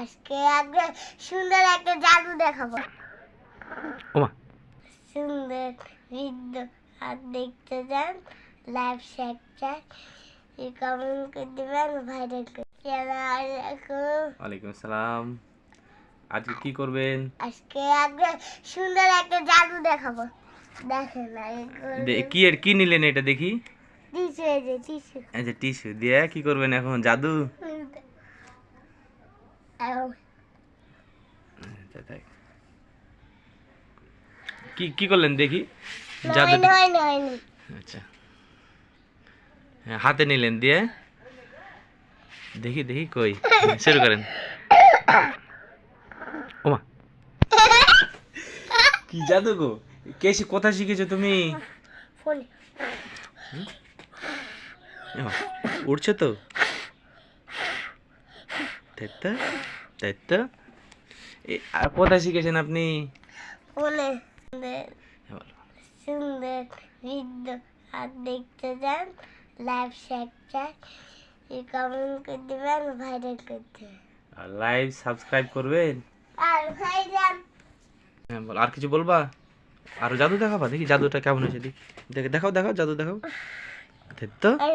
আজকে আগে সুন্দর একটা জাদু দেখাবো। ওমা সুন্দর ভিডিও আর দেখতে যান, লাইভ শেয়ার চাই, কমেন্ট করে দিবেন, ভাইরাল করে। ওয়ালাইকুম আসসালাম। আজকে কি করবেন? আজকে আগে সুন্দর একটা জাদু দেখাবো। দেখেন কি নিলেন এটা দেখি? টিস্যু, এই যে টিস্যু। আচ্ছা টিস্যু দিয়ে কি করবেন এখন? জাদু? আচ্ছা, তাই। কি কি করলেন দেখি? জাদু আচ্ছা, হ্যাঁ, হাতে নিলেন দিয়ে দেখি দেখি কই শুরু করেন। ওমা কি জাদু গো? কোথায় শিখেছো তুমি? উঠছে তো, তাই তো, তাই তো। আর কোথায় শিখেছেন আপনি? ফোনে। সুন্দর ভিডিও আর দেখতে যান, লাইভ শেয়ার চাই, কমেন্ট করে দিবেন, ভাইরাল করতে। আর লাইভ সাবস্ক্রাইব করবেন। আর ভাইজান হ্যাঁ বল, আর কিছু বলবা? আর জাদু দেখাবা দেখি, জাদুটা কেমন হয়েছে দেখি। দেখাও দেখাও, জাদু দেখাও। তাই তো। আই